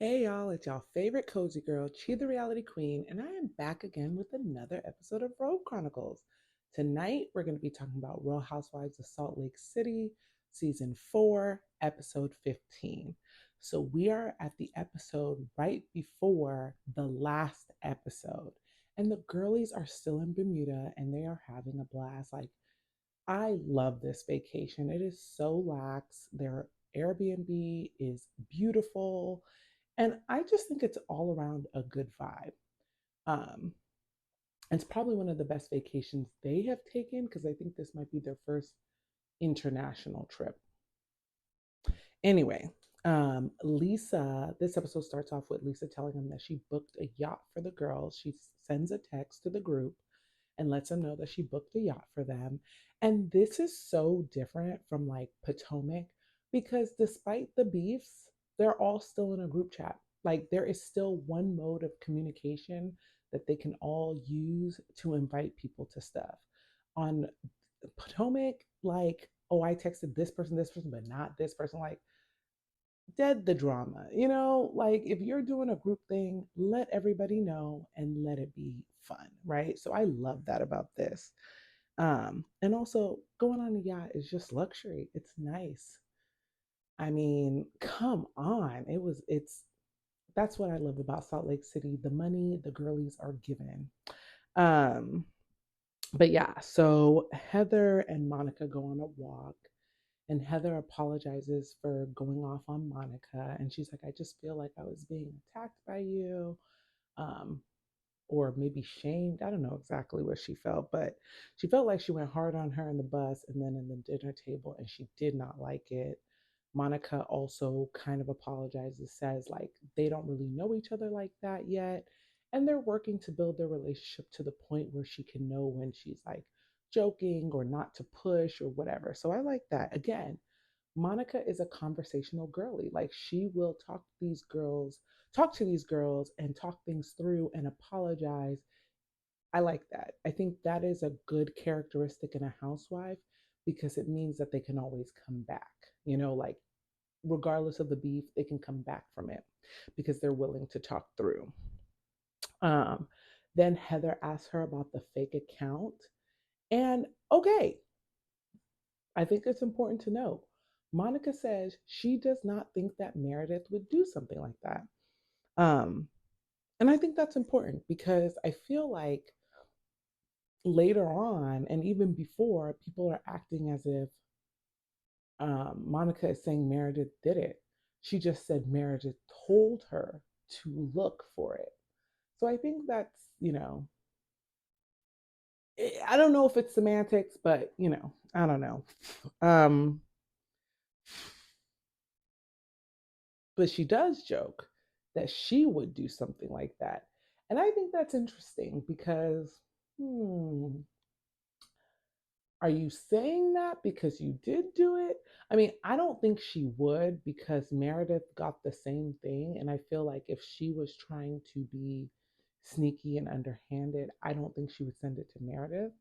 Hey y'all, it's y'all favorite cozy girl, Chi the Reality Queen, and I am back again with another episode of Robe Chronicles. Tonight we're going to be talking about Real Housewives of Salt Lake City, Season 4, Episode 15. So we are at the episode right before the last episode, and the girlies are still in Bermuda and they are having a blast. Like, I love this vacation. It is so lax. Their Airbnb is beautiful. And I just think it's all around a good vibe. Um, it's probably one of the best vacations they have taken because I think this might be their first international trip. Anyway, Lisa, this episode starts off with Lisa telling them that she booked a yacht for the girls. She sends a text to the group and lets them know that she booked a yacht for them. And this is so different from like Potomac because despite the beefs, they're all still in a group chat. Like there is still one mode of communication that they can all use to invite people to stuff. On Potomac, like, oh, I texted this person, but not this person. Like, dead the drama. Like if you're doing a group thing, let everybody know and let it be fun, right? So I love that about this. And also going on a yacht is just luxury. It's nice. I mean, come on. It's That's what I love about Salt Lake City. The money the girlies are given. Um, but yeah, so Heather and Monica go on a walk and Heather apologizes for going off on Monica. And she's like, I just feel like I was being attacked by you, um, or maybe shamed. I don't know exactly what she felt, but she felt like she went hard on her in the bus and then in the dinner table, and she did not like it. Monica also kind of apologizes, says like they don't really know each other like that yet. And they're working to build their relationship to the point where she can know when she's like joking or not to push or whatever. So I like that. Again, Monica is a conversational girly. Like she will talk to these girls and talk things through and apologize. I like that. I think that is a good characteristic in a housewife because it means that they can always come back. Like regardless of the beef, they can come back from it because they're willing to talk through. Um, then Heather asks her about the fake account. And okay, I think it's important to know Monica says she does not think that Meredith would do something like that. Um, and I think that's important because I feel like later on and even before, people are acting as if Monica is saying Meredith did it. She just said Meredith told her to look for it. So I think that's, I don't know if it's semantics, but, I don't know. Um, but she does joke that she would do something like that. And I think that's interesting because, are you saying that because you did do it? I mean, I don't think she would because Meredith got the same thing. And I feel like if she was trying to be sneaky and underhanded, I don't think she would send it to Meredith.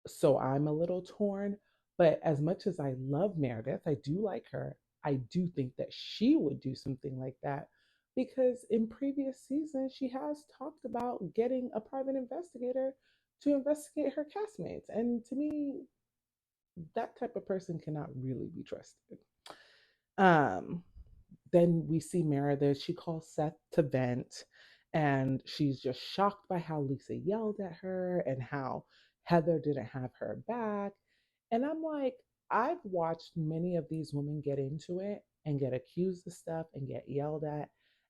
So I'm a little torn. But as much as I love Meredith, I do like her. I do think that she would do something like that because in previous seasons, she has talked about getting a private investigator to investigate her castmates. And to me, that type of person cannot really be trusted. Um, then we see Meredith. She calls Seth to vent, and she's just shocked by how Lisa yelled at her and how Heather didn't have her back. And I'm like, I've watched many of these women get into it and get accused of stuff and get yelled at.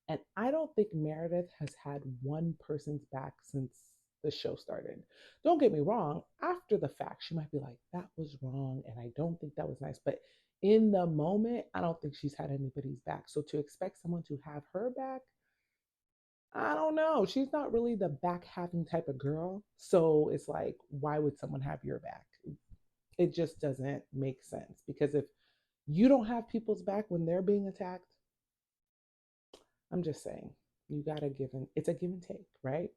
And I don't think Meredith has had one person's back since the show started. Don't get me wrong, after the fact, she might be like, that was wrong. And I don't think that was nice. But in the moment, I don't think she's had anybody's back. So to expect someone to have her back, I don't know. She's not really the back having type of girl. So it's like, why would someone have your back? It just doesn't make sense because if you don't have people's back when they're being attacked, I'm just saying, you got to it's a give and take, right?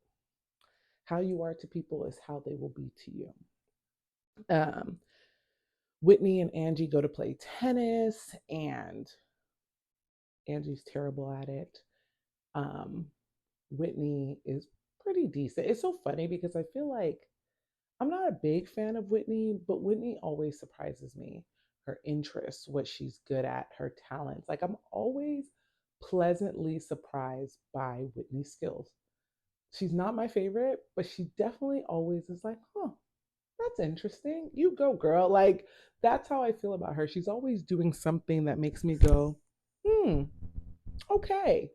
How you are to people is how they will be to you. Um, Whitney and Angie go to play tennis, and Angie's terrible at it. Um, Whitney is pretty decent. It's so funny because I feel like I'm not a big fan of Whitney, but Whitney always surprises me. Her interests, what she's good at, her talents. Like I'm always pleasantly surprised by Whitney's skills. She's not my favorite, but she definitely always is like, huh, that's interesting. You go, girl. Like that's how I feel about her. She's always doing something that makes me go, hmm, okay.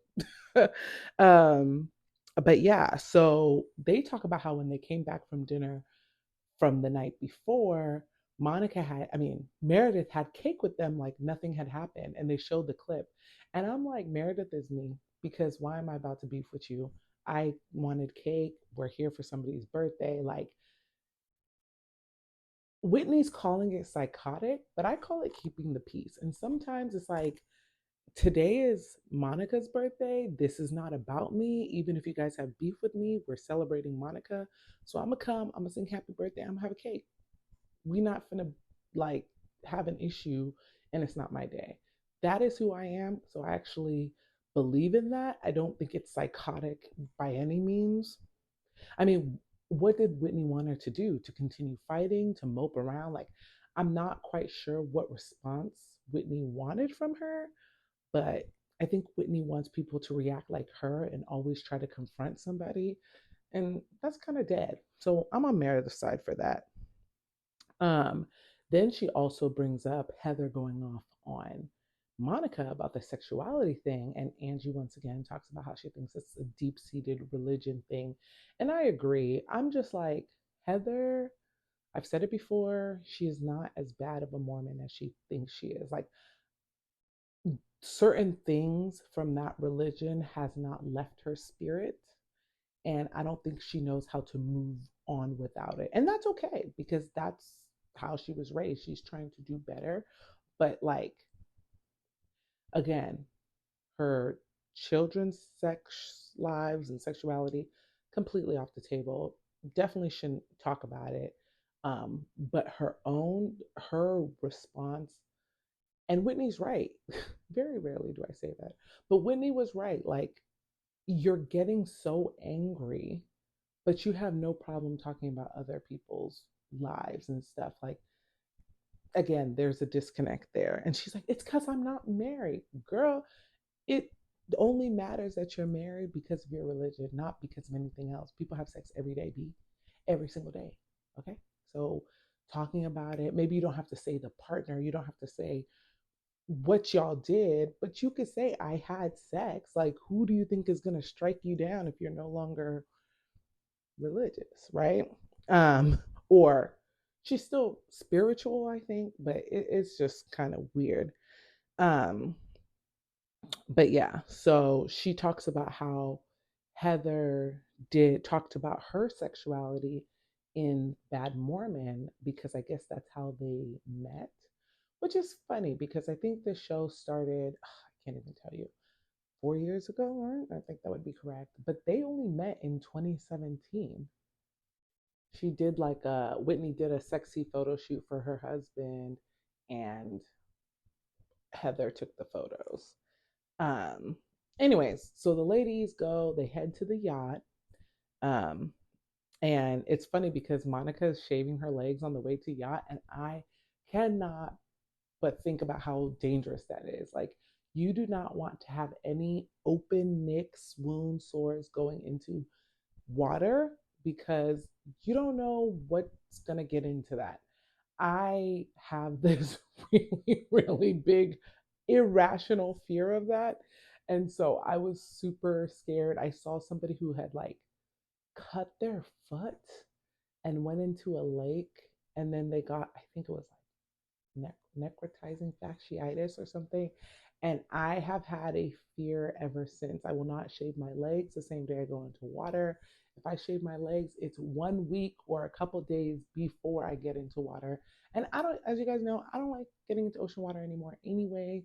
um, but yeah, so they talk about how when they came back from dinner from the night before, Meredith had cake with them like nothing had happened. And they showed the clip. And I'm like, Meredith is me because why am I about to beef with you? I wanted cake. We're here for somebody's birthday. Like, Whitney's calling it psychotic, but I call it keeping the peace. And sometimes it's like, today is Monica's birthday. This is not about me. Even if you guys have beef with me, we're celebrating Monica. So I'm gonna come, I'm gonna sing happy birthday, I'm gonna have a cake. We not gonna like have an issue and it's not my day. That is who I am. So I actually believe in that. I don't think it's psychotic by any means. I mean, what did Whitney want her to do? To continue fighting, to mope around? Like, I'm not quite sure what response Whitney wanted from her, but I think Whitney wants people to react like her and always try to confront somebody. And that's kind of dead. So I'm on Meredith's side for that. Um, then she also brings up Heather going off on Monica about the sexuality thing. And Angie once again talks about how she thinks it's a deep seated religion thing. And I agree. I'm just like, Heather, I've said it before, she is not as bad of a Mormon as she thinks she is. Like, certain things from that religion has not left her spirit, and I don't think she knows how to move on without it. And that's okay because that's how she was raised. She's trying to do better, but like, again, her children's sex lives and sexuality completely off the table. Definitely shouldn't talk about it. But her response, and Whitney's right. Very rarely do I say that, but Whitney was right. Like, you're getting so angry, but you have no problem talking about other people's lives and stuff. Like, again, there's a disconnect there. And she's like, it's because I'm not married. Girl, it only matters that you're married because of your religion, not because of anything else. People have sex every day, B, every single day. Okay. So talking about it, maybe you don't have to say the partner, you don't have to say what y'all did, but you could say, I had sex. Like, who do you think is going to strike you down if you're no longer religious, right? Or she's still spiritual, I think, but it's just kind of weird. Um, but yeah, so she talks about how Heather did talked about her sexuality in Bad Mormon because I guess that's how they met, which is funny because I think the show started, I can't even tell you, 4 years ago, right? I think that would be correct. But they only met in 2017. She did like Whitney did a sexy photo shoot for her husband, and Heather took the photos. Um, Anyways, so the ladies go, they head to the yacht. Um, and it's funny because Monica is shaving her legs on the way to yacht, and I cannot but think about how dangerous that is. Like, you do not want to have any open nicks, wounds, sores going into water because you don't know what's going to get into that. I have this really, really big irrational fear of that. And so I was super scared. I saw somebody who had like cut their foot and went into a lake, and then they got, I think it was necrotizing fasciitis or something. And I have had a fear ever since. I will not shave my legs the same day I go into water. If I shave my legs, it's 1 week or a couple days before I get into water. And I don't, as you guys know, I don't like getting into ocean water anymore anyway.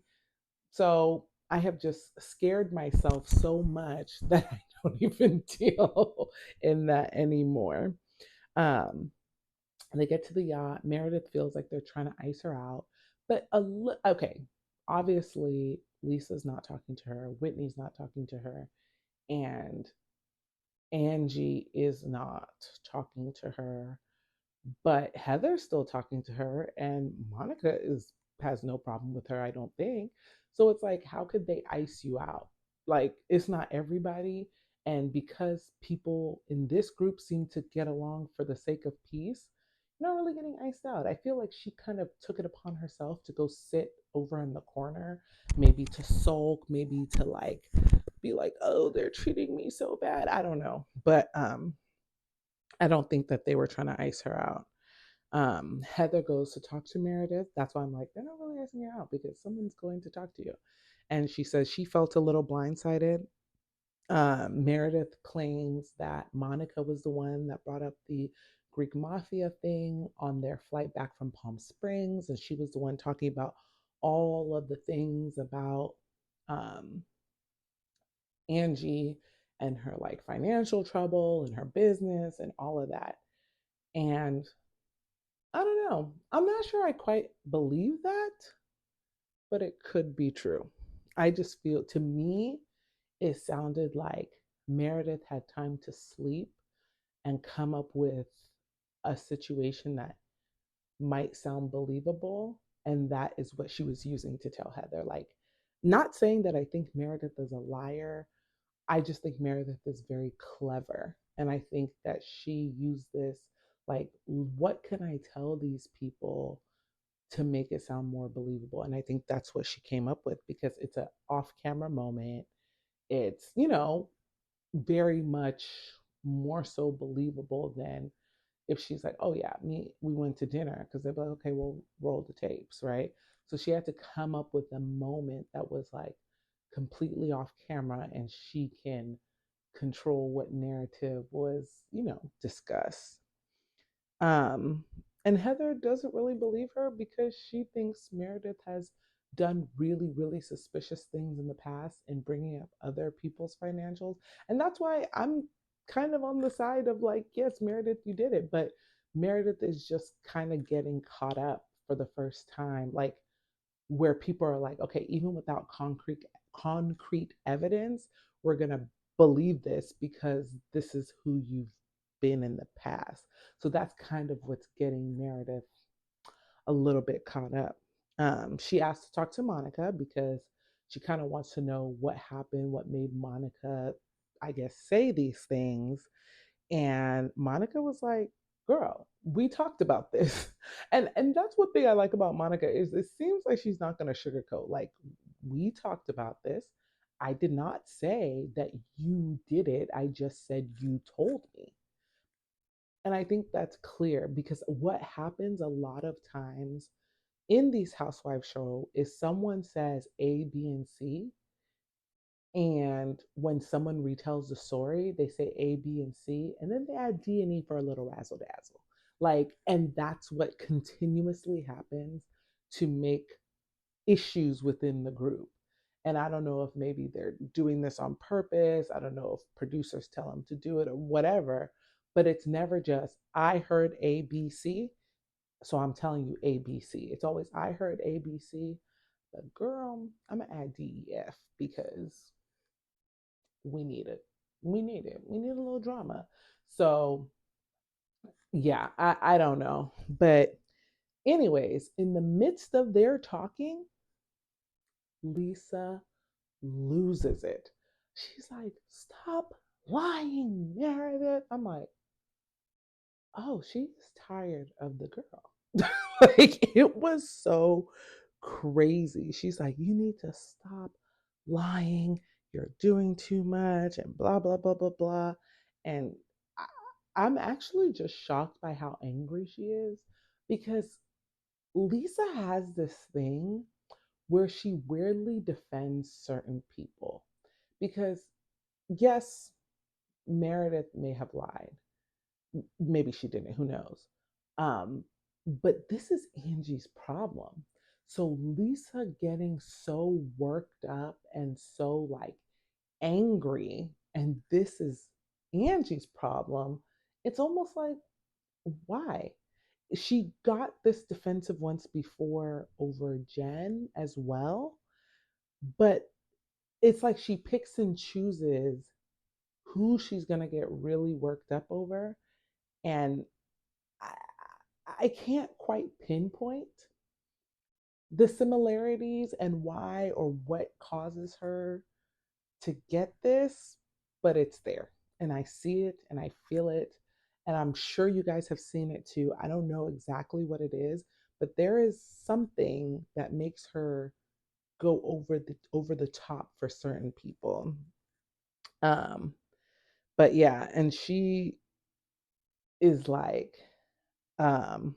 So I have just scared myself so much that I don't even deal in that anymore. Um, they get to the yacht. Meredith feels like they're trying to ice her out. But okay, obviously Lisa's not talking to her, Whitney's not talking to her, and Angie is not talking to her, but Heather's still talking to her, and Monica is has no problem with her, I don't think. So it's like, how could they ice you out? Like, it's not everybody. And because people in this group seem to get along for the sake of peace, you're not really getting iced out. I feel like she kind of took it upon herself to go sit over in the corner, maybe to sulk, maybe to like be like, oh, they're treating me so bad. I don't know. But I don't think that they were trying to ice her out. Heather goes to talk to Meredith. That's why I'm like, they're not really asking her out because someone's going to talk to you. And she says she felt a little blindsided. Meredith claims that Monica was the one that brought up the Greek mafia thing on their flight back from Palm Springs. And she was the one talking about all of the things about um, Angie and her like financial trouble and her business and all of that. And I don't know. I'm not sure I quite believe that, but it could be true. I just feel, to me, it sounded like Meredith had time to sleep and come up with a situation that might sound believable. And that is what she was using to tell Heather. Like, not saying that I think Meredith is a liar. I just think Meredith is very clever. And I think that she used this, like, what can I tell these people to make it sound more believable? And I think that's what she came up with because it's an off camera moment. It's, very much more so believable than if she's like, oh yeah, we went to dinner, because they'd be like, okay, we'll roll the tapes, right? So she had to come up with a moment that was like completely off camera and she can control what narrative was, discussed. Um, and Heather doesn't really believe her because she thinks Meredith has done really, really suspicious things in the past in bringing up other people's financials. And that's why I'm kind of on the side of like, yes, Meredith, you did it. But Meredith is just kind of getting caught up for the first time, like where people are like, okay, even without concrete evidence, we're gonna believe this because this is who you've been in the past. So that's kind of what's getting Meredith a little bit caught up. She asked to talk to Monica because she kind of wants to know what happened, what made Monica, I guess, say these things. And Monica was like, girl, we talked about this. And that's one thing I like about Monica is it seems like she's not gonna sugarcoat. Like, we talked about this. I did not say that you did it. I just said you told me. And I think that's clear because what happens a lot of times in these housewife show is someone says A, B, and C, and when someone retells the story, they say A, B, and C, and then they add D and E for a little razzle dazzle. Like, and that's what continuously happens to make issues within the group. And I don't know if maybe they're doing this on purpose. I don't know if producers tell them to do it or whatever, but it's never just, I heard A, B, C, so I'm telling you A, B, C. It's always, I heard A, B, C, but girl, I'm gonna add D, E, F because we need it. We need it. We need a little drama. So yeah, I don't know. But anyways, in the midst of their talking, Lisa loses it. She's like, stop lying, Meredith. I'm like, oh, she's tired of the girl. Like, it was so crazy. She's like, you need to stop lying. You're doing too much, and blah, blah, blah, blah, blah. And I'm actually just shocked by how angry she is because Lisa has this thing where she weirdly defends certain people. Because, yes, Meredith may have lied. Maybe she didn't, who knows? Um, but this is Angie's problem. So Lisa getting so worked up and so like angry, and this is Angie's problem. It's almost like, why? she got this defensive once before over Jen as well, but it's like she picks and chooses who she's going to get really worked up over. And I, I can't quite pinpoint the similarities and why or what causes her to get this, but it's there. And I see it and I feel it. And I'm sure you guys have seen it too. I don't know exactly what it is, but there is something that makes her go over the top for certain people. Um, but yeah, and she is like, um,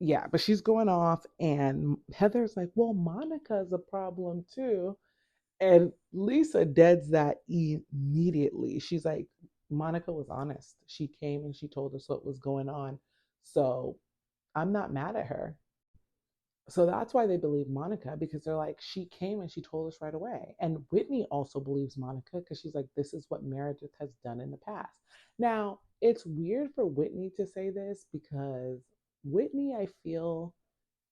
yeah, but she's going off, and Heather's like, well, Monica's a problem too. And Lisa deads that immediately. She's like, Monica was honest. She came and she told us what was going on. So I'm not mad at her. So that's why they believe Monica, because they're like, she came and she told us right away. And Whitney also believes Monica because she's like, this is what Meredith has done in the past. Now, it's weird for Whitney to say this because Whitney, I feel,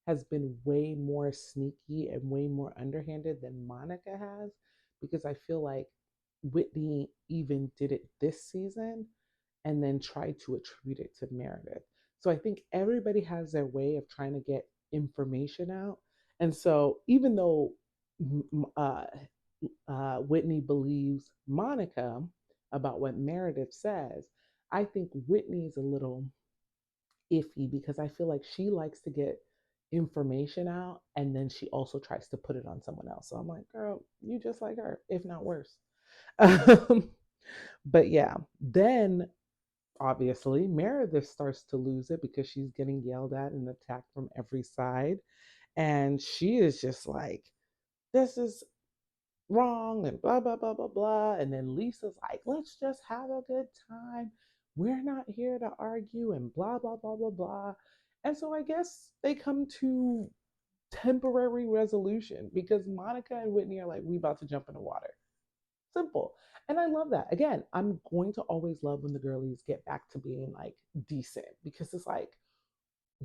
has been way more sneaky and way more underhanded than Monica has, because I feel like Whitney even did it this season and then tried to attribute it to Meredith. So I think everybody has their way of trying to get information out. And so even though uh, Whitney believes Monica about what Meredith says, I think Whitney's a little iffy because I feel like she likes to get information out and then she also tries to put it on someone else. So I'm like, girl, you just like her, if not worse. Um, but yeah, then obviously Meredith starts to lose it because she's getting yelled at and attacked from every side. And she is just like, this is wrong and blah, blah, blah, blah, blah. And then Lisa's like, let's just have a good time. We're not here to argue and blah, blah, blah, blah, blah. And so I guess they come to temporary resolution because Monica and Whitney are like, we about to jump in the water. Simple. And I love that. Again, I'm going to always love when the girlies get back to being like decent because it's like,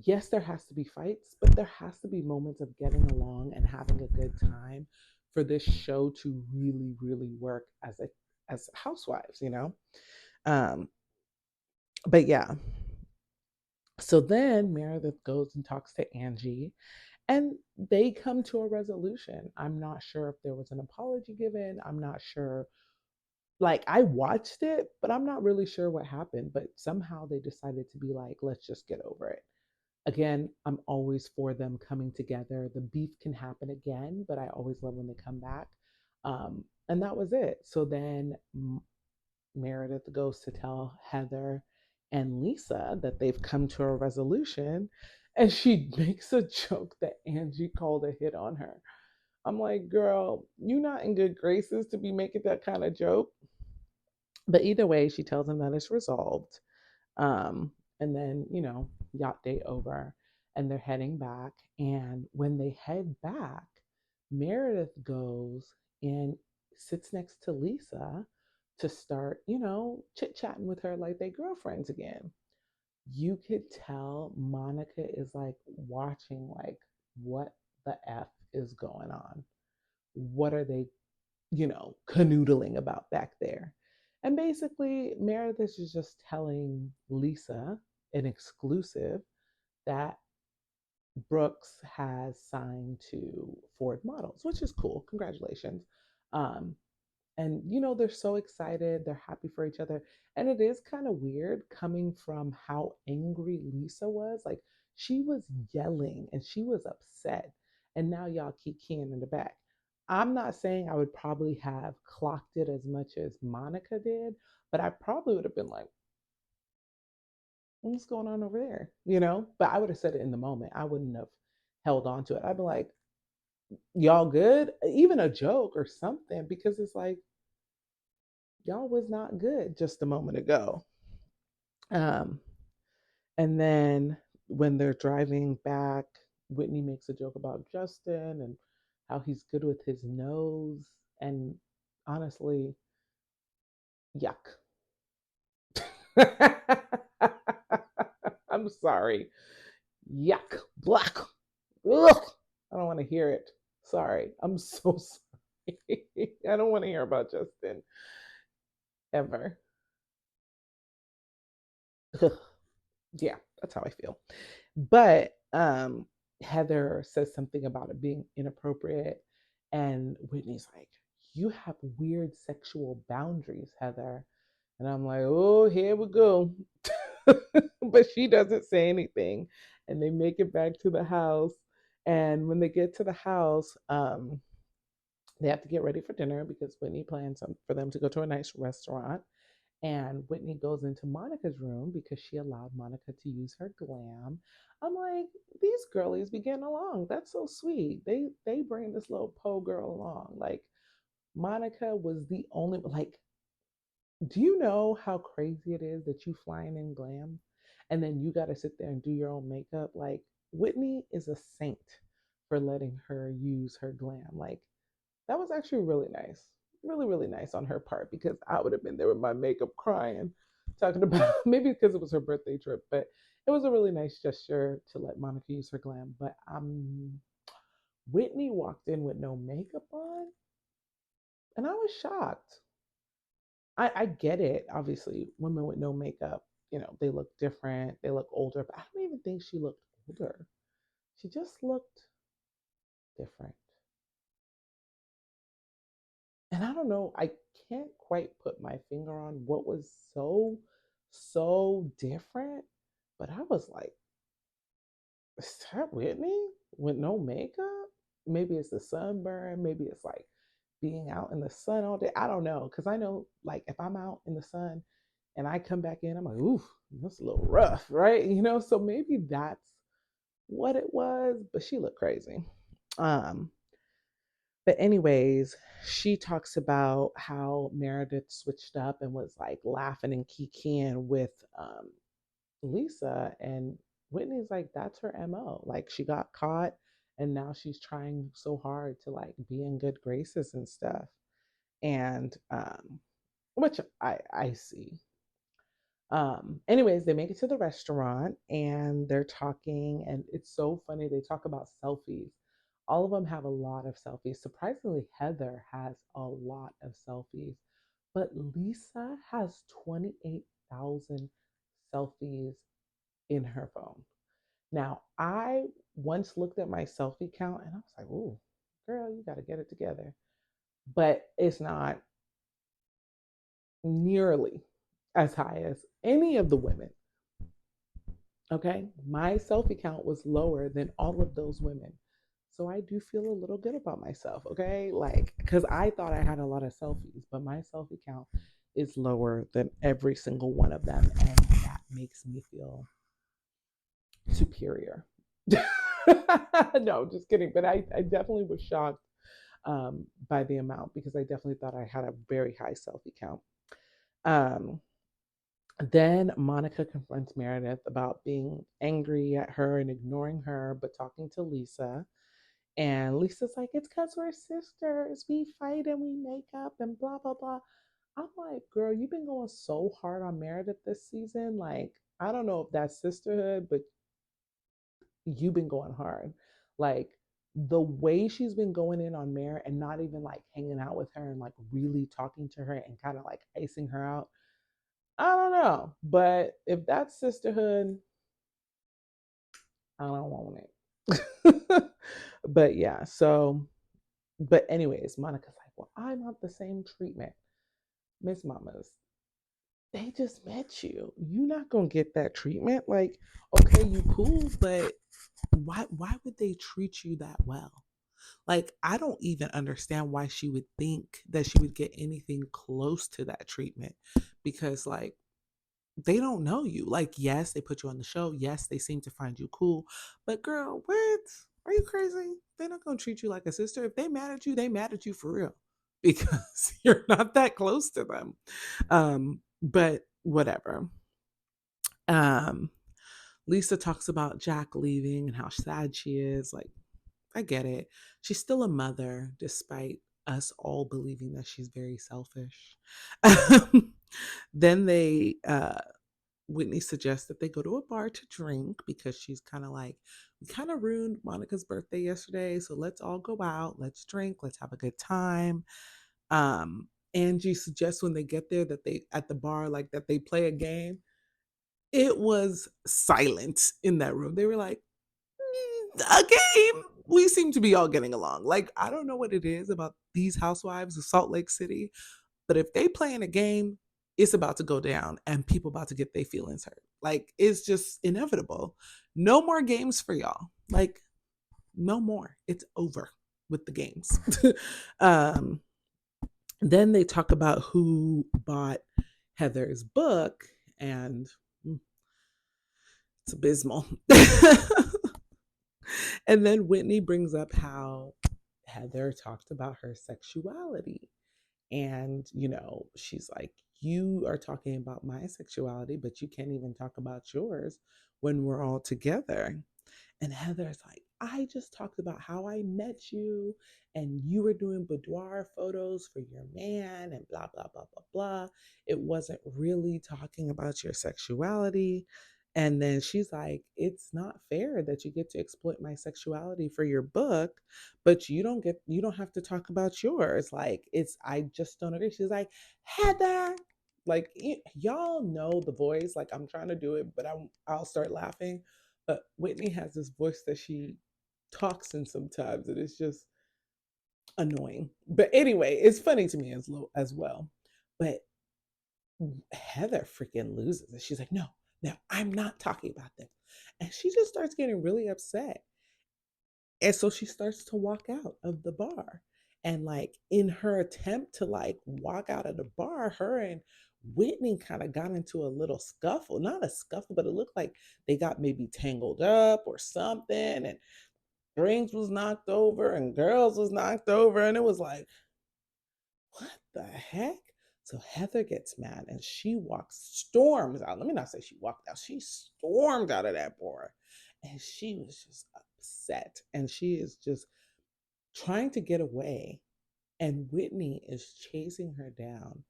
yes, there has to be fights, but there has to be moments of getting along and having a good time for this show to really, really work as housewives, you know? Um, but yeah. So then Meredith goes and talks to Angie and they come to a resolution. I'm not sure if there was an apology given. I'm not sure. Like, I watched it, but I'm not really sure what happened. But somehow they decided to be like, let's just get over it. Again, I'm always for them coming together. The beef can happen again, but I always love when they come back. And that was it. So then Meredith goes to tell Heather and Lisa that they've come to a resolution. And she makes a joke that Angie called a hit on her. I'm like, girl, you not in good graces to be making that kind of joke. But either way, she tells him that it's resolved. Um, and then, yacht day over, and they're heading back. And when they head back, Meredith goes and sits next to Lisa to start, chit chatting with her like they girlfriends again. You could tell Monica is like watching, like, what the F is going on? What are they, canoodling about back there? And basically, Meredith is just telling Lisa, an exclusive, that Brooks has signed to Ford Models, which is cool. Congratulations. Um, and they're so excited, they're happy for each other. And it is kind of weird coming from how angry Lisa was. Like, she was yelling and she was upset, and now y'all keep keying in the back. I'm not saying I would probably have clocked it as much as Monica did, but I probably would have been like, what's going on over there, but I would have said it in the moment. I wouldn't have held on to it. I'd be like, y'all good, even a joke or something, because it's like, y'all was not good just a moment ago. Um, and then when they're driving back, Whitney makes a joke about Justin and how he's good with his nose. And honestly, yuck. I'm I'm sorry. Yuck. Black. Ugh. I don't want to hear it. Sorry. I'm so sorry. I don't want to hear about Justin ever. Yeah, that's how I feel. But Heather says something about it being inappropriate, and Whitney's like, "You have weird sexual boundaries, Heather." And I'm like, "Oh, here we go." But she doesn't say anything, and they make it back to the house. And when they get to the house, they have to get ready for dinner because Whitney plans for them to go to a nice restaurant. And Whitney goes into Monica's room because she allowed Monica to use her glam. I'm like, these girlies be getting along. That's so sweet. They bring this little po girl along. Like Monica was the only like. Do you know how crazy it is that you flying in glam, and then you got to sit there and do your own makeup? Like Whitney is a saint for letting her use her glam. Like that was actually really nice. Really, really nice on her part because I would have been there with my makeup crying, talking about maybe because it was her birthday trip, but it was a really nice gesture to let Monica use her glam. But Whitney walked in with no makeup on, and I was shocked. I get it. Obviously, women with no makeup, they look different, they look older, but I don't even think she looked older. She just looked different. And I don't know, I can't quite put my finger on what was so different, but I was like, is that Whitney with no makeup? Maybe it's the sunburn, maybe it's like being out in the sun all day. I don't know, because I know like if I'm out in the sun and I come back in, I'm like, ooh, that's a little rough, right? So maybe that's what it was, but she looked crazy. Um, But anyways, she talks about how Meredith switched up and was like laughing and kikiing with Lisa, and Whitney's like, that's her MO. Like she got caught, and now she's trying so hard to like be in good graces and stuff. And which I see. Anyways, they make it to the restaurant and they're talking, and it's so funny. They talk about selfies. All of them have a lot of selfies. Surprisingly, Heather has a lot of selfies, but Lisa has 28,000 selfies in her phone. Now, I once looked at my selfie count and I was like, "Ooh, girl, you got to get it together." But it's not nearly as high as any of the women. Okay. My selfie count was lower than all of those women. So I do feel a little good about myself. Okay. Like, because I thought I had a lot of selfies, but my selfie count is lower than every single one of them. And that makes me feel superior. No, just kidding. But I definitely was shocked by the amount because I definitely thought I had a very high selfie count. Um, Then Monica confronts Meredith about being angry at her and ignoring her, but talking to Lisa. And Lisa's like, it's because we're sisters. We fight and we make up and blah, blah, blah. I'm like, girl, you've been going so hard on Meredith this season. Like, I don't know if that's sisterhood, but you've been going hard. Like, the way she's been going in on Meredith and not even like hanging out with her and like really talking to her and kind of like icing her out. I don't know. But if that's sisterhood, I don't want it. But yeah, but anyways, Monica's like, well, I want the same treatment. Miss Mamas, they just met you. You're not gonna get that treatment. Like, okay, you cool, but why would they treat you that well? Like, I don't even understand why she would think that she would get anything close to that treatment. Because like they don't know you. Like, yes, they put you on the show. Yes, they seem to find you cool. But girl, what? Are you crazy? They're not gonna treat you like a sister. If they mad at you, they mad at you for real. Because you're not that close to them. But whatever. Um, Lisa talks about Jack leaving and how sad she is. Like, I get it. She's still a mother, despite us all believing that she's very selfish. Then they Whitney suggests that they go to a bar to drink because she's kind of like, we kind of ruined Monica's birthday yesterday, so let's all go out, let's drink, let's have a good time. Angie suggests when they get there that they at the bar like that they play a game. It was silent in that room. They were like, a game. We seem to be all getting along. Like, I don't know what it is about these housewives of Salt Lake City, but if they playing a game, it's about to go down and people about to get their feelings hurt. Like, it's just inevitable. No more games for y'all. Like, no more. It's over with the games. um, then they talk about who bought Heather's book, and it's abysmal. And then Whitney brings up how Heather talked about her sexuality. And, she's like, you are talking about my sexuality, but you can't even talk about yours when we're all together. And Heather's like, I just talked about how I met you and you were doing boudoir photos for your man and blah, blah, blah, blah, blah. It wasn't really talking about your sexuality. And then she's like, it's not fair that you get to exploit my sexuality for your book, but you don't have to talk about yours. Like, I just don't agree. She's like, Heather, like, y'all know the voice. Like, I'm trying to do it, but I'll start laughing. But Whitney has this voice that she talks in sometimes, and it's just annoying. But anyway, it's funny to me as well. But Heather freaking loses it. She's like, no, no, I'm not talking about this. And she just starts getting really upset. And so she starts to walk out of the bar. And like in her attempt to like walk out of the bar, her and Whitney kind of got into a little scuffle. Not a scuffle, but it looked like they got maybe tangled up or something. And drinks was knocked over and girls was knocked over. And it was like, what the heck? So Heather gets mad and she storms out. Let me not say she walked out. She stormed out of that bar. And she was just upset. And she is just trying to get away. And Whitney is chasing her down,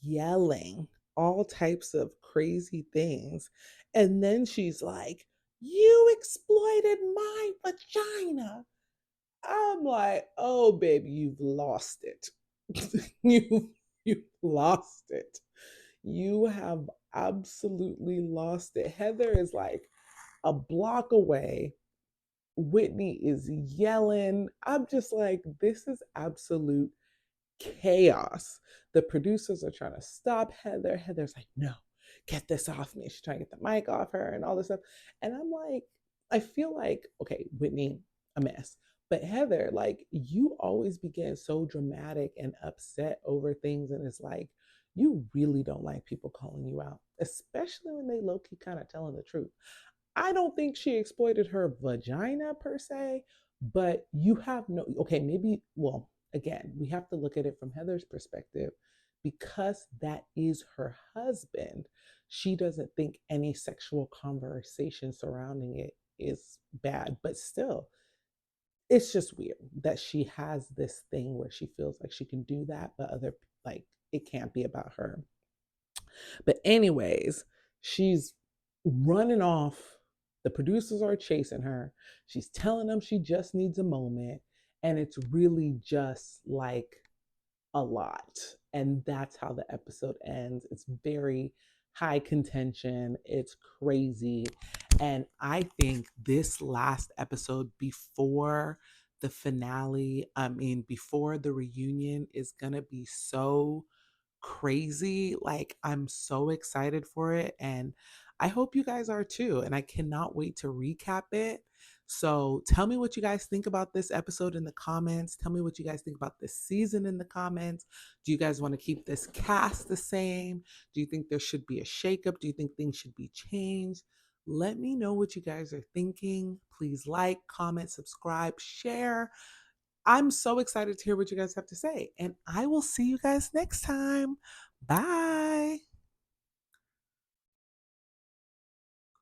yelling all types of crazy things. And then she's like, you exploited my vagina. I'm like, oh, baby, you've lost it. You've lost it. You have absolutely lost it. Heather is like a block away. Whitney is yelling. I'm just like, this is absolute chaos. The producers are trying to stop Heather. Heather's like, no, get this off me. She's trying to get the mic off her and all this stuff. And I'm like, I feel like, okay, Whitney, a mess. But Heather, like, you always begin so dramatic and upset over things. And it's like, you really don't like people calling you out, especially when they low key kind of telling the truth. I don't think she exploited her vagina per se, but you have no, okay, maybe, well, again, we have to look at it from Heather's perspective because that is her husband. She doesn't think any sexual conversation surrounding it is bad, but still, it's just weird that she has this thing where she feels like she can do that, but like, it can't be about her. But, anyways, she's running off. The producers are chasing her. She's telling them she just needs a moment. And it's really just like a lot. And that's how the episode ends. It's very high contention. It's crazy. And I think this last episode before the finale, before the reunion, is going to be so crazy. Like, I'm so excited for it. And I hope you guys are too. And I cannot wait to recap it. So tell me what you guys think about this episode in the comments. Tell me what you guys think about this season in the comments. Do you guys want to keep this cast the same? Do you think there should be a shakeup? Do you think things should be changed? Let me know what you guys are thinking. Please like, comment, subscribe, share. I'm so excited to hear what you guys have to say. And I will see you guys next time. Bye.